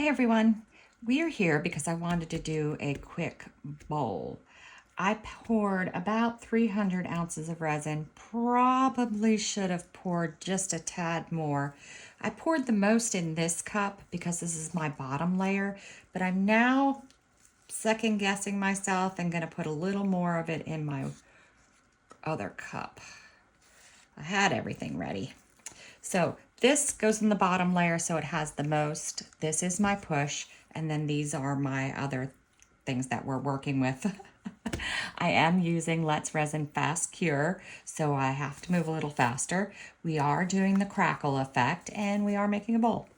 Hey everyone, we are here because I wanted to do a quick bowl. I poured about 300 ounces of resin, probably should have poured just a tad more. I poured the most in this cup because this is my bottom layer, but I'm now second guessing myself and gonna put a little more of it in my other cup. I had everything ready. So this goes in the bottom layer, so it has the most. This is my push, and then these are my other things that we're working with. I am using Let's Resin Fast Cure, so I have to move a little faster. We are doing the crackle effect, and we are making a bowl.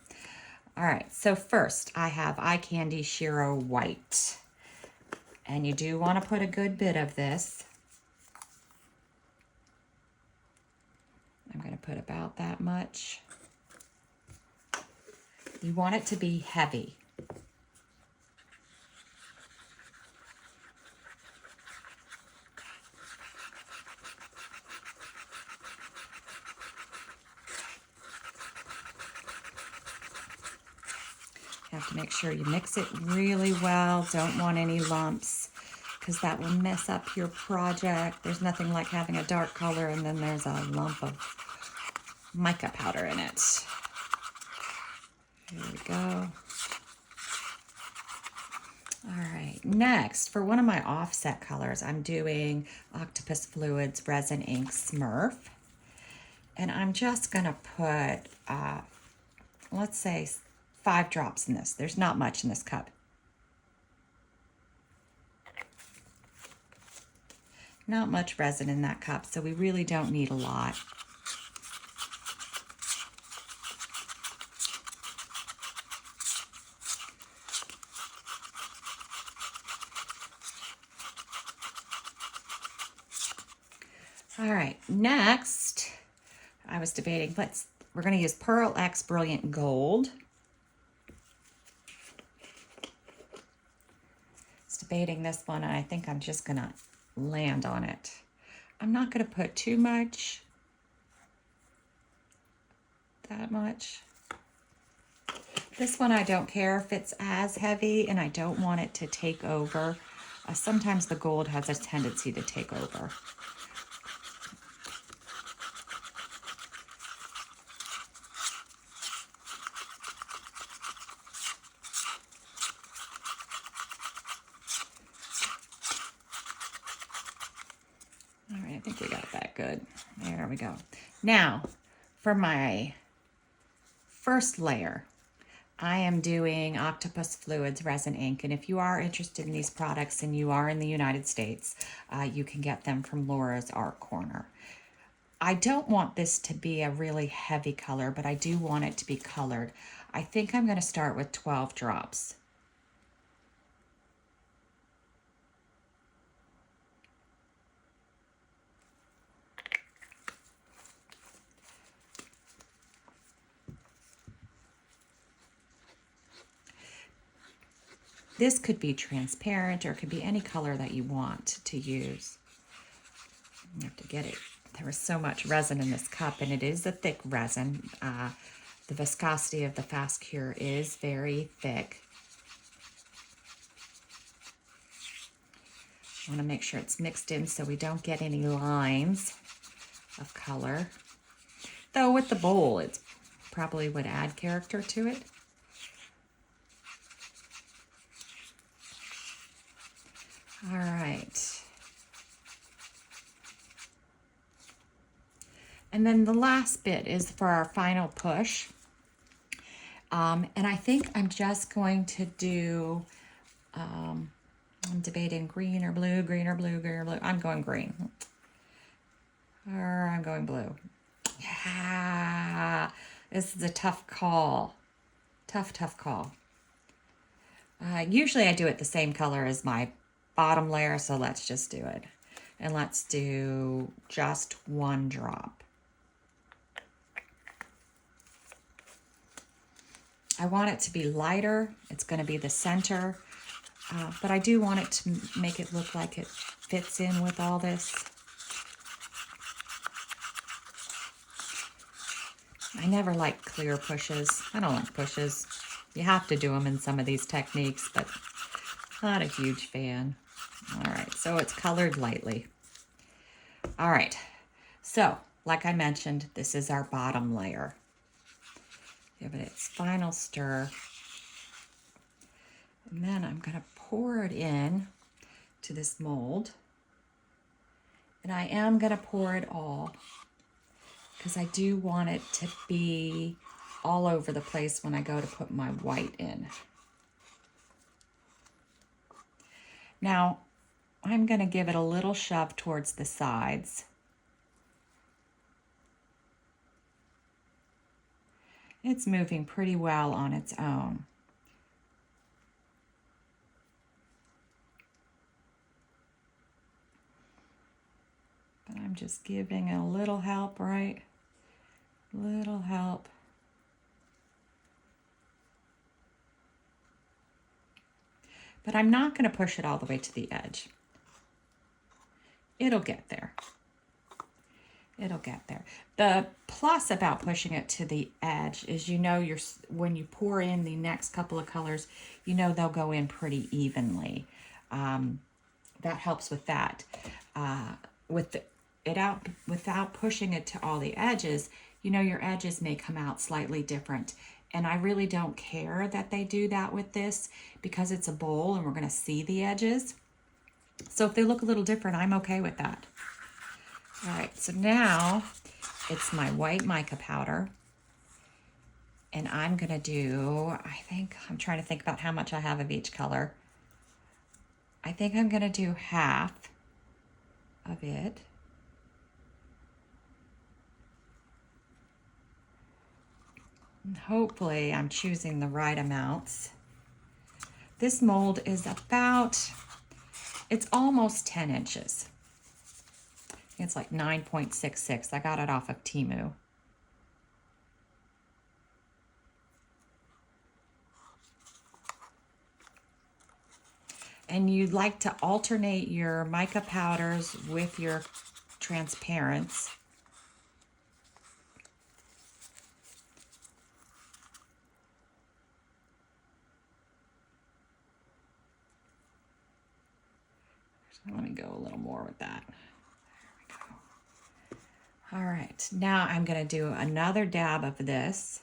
All right, so first I have Eye Candy Shiro White. And you do want to put a good bit of this. I'm going to put about that much. You want it to be heavy. You have to make sure you mix it really well. Don't want any lumps because that will mess up your project. There's nothing like having a dark color and then there's a lump of mica powder in it. There we go. All right, next, for one of my offset colors, I'm doing Octopus Fluids Resin Ink Smurf. And I'm just gonna put, let's say 5 drops in this. There's not much in this cup. Not much resin in that cup, so we really don't need a lot. All right, next, I was debating, we're gonna use Pearl X Brilliant Gold. I was debating this one, and I think I'm just gonna land on it. I'm not gonna put too much, that much. This one I don't care if it's as heavy, and I don't want it to take over. Sometimes the gold has a tendency to take over. All right, I think we got that good. There we go. Now, for my first layer, I am doing Octopus Fluids Resin Ink, and if you are interested in these products and you are in the United States, you can get them from Laura's Art Corner. I don't want this to be a really heavy color, but I do want it to be colored. I think I'm going to start with 12 drops. This could be transparent or it could be any color that you want to use. You have to get it. There was so much resin in this cup, and it is a thick resin. The viscosity of the Fast Cure is very thick. I want to make sure it's mixed in so we don't get any lines of color. Though with the bowl, it probably would add character to it. All right. And then the last bit is for our final push. And I think I'm just going to do, I'm debating green or blue, green or blue, green or blue. I'm going green. Or I'm going blue. Yeah, this is a tough call. Tough call. Usually I do it the same color as my bottom layer, so let's just do it. And let's do just 1 drop. I want it to be lighter. It's going to be the center, but I do want it to make it look like it fits in with all this. I never like clear pushes. I don't like pushes. You have to do them in some of these techniques, but not a huge fan. All right, so it's colored lightly. All right, so like I mentioned, this is our bottom layer. Give it its final stir. And then I'm gonna pour it in to this mold. And I am gonna pour it all because I do want it to be all over the place when I go to put my white in. Now, I'm gonna give it a little shove towards the sides. It's moving pretty well on its own. But I'm just giving it a little help, right? Little help. But I'm not going to push it all the way to the edge. It'll get there. It'll get there. The plus about pushing it to the edge is, you know, when you pour in the next couple of colors, you know they'll go in pretty evenly. That helps with that. Without pushing it to all the edges, you know, your edges may come out slightly different. And I really don't care that they do that with this because it's a bowl and we're going to see the edges. So if they look a little different, I'm okay with that. All right, so now it's my white mica powder. And I'm going to do, I'm trying to think about how much I have of each color. I think I'm going to do half of it. And hopefully I'm choosing the right amounts. This mold is it's almost 10 inches. It's like 9.66. I got it off of Temu. And you'd like to alternate your mica powders with your transparents. So let me go a little more with that. There we go. All right, now I'm going to do another dab of this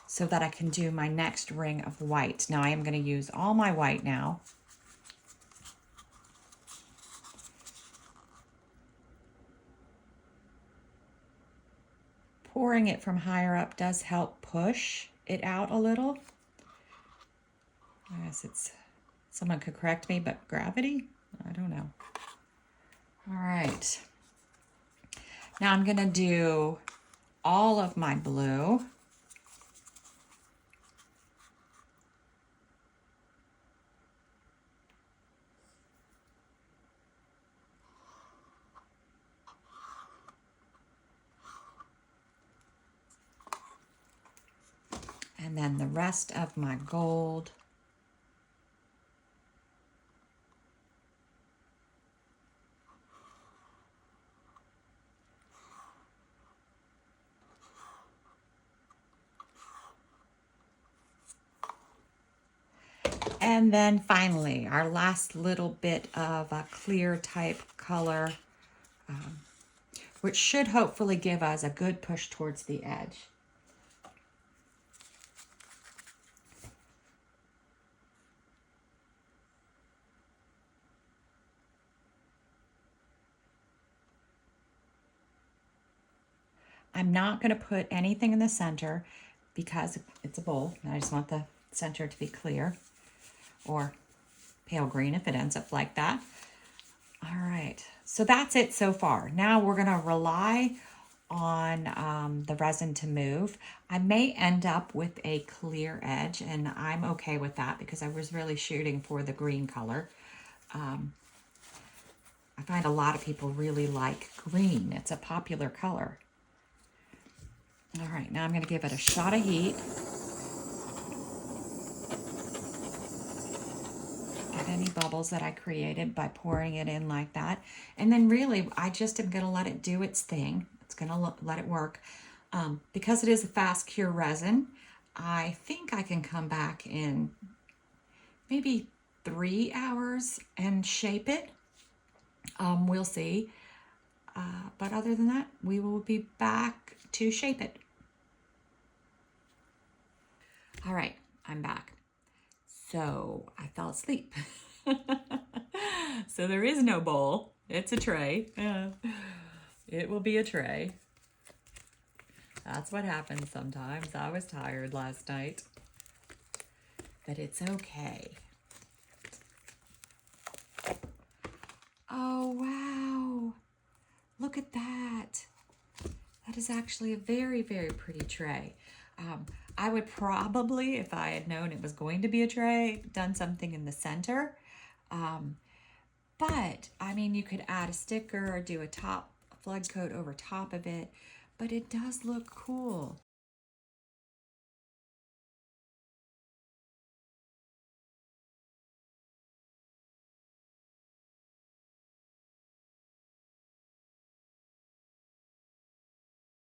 so that I can do my next ring of white. Now I am going to use all my white now. Pouring it from higher up does help push it out a little. I guess someone could correct me, but gravity? I don't know. All right. Now I'm going to do all of my blue. And then the rest of my gold. And then finally, our last little bit of a clear type color, which should hopefully give us a good push towards the edge. I'm not going to put anything in the center because it's a bowl, and I just want the center to be clear, or pale green if it ends up like that. All right, so that's it so far. Now we're going to rely on the resin to move. I may end up with a clear edge, and I'm okay with that because I was really shooting for the green color. I find a lot of people really like green. It's a popular color. All right, now I'm going to give it a shot of heat. get any bubbles that I created by pouring it in like that. And then really, I just am going to let it do its thing. It's going to let it work. Because it is a fast cure resin, I think I can come back in maybe 3 hours and shape it. We'll see. But other than that, we will be back to shape it. All right, I'm back. So I fell asleep. So there is no bowl. It's a tray. It will be a tray. That's what happens sometimes. I was tired last night. But it's okay. Oh, wow. Look at that. That is actually a very, very pretty tray. I would probably, if I had known it was going to be a tray, done something in the center. But, I mean, you could add a sticker or do a flood coat over top of it. But it does look cool.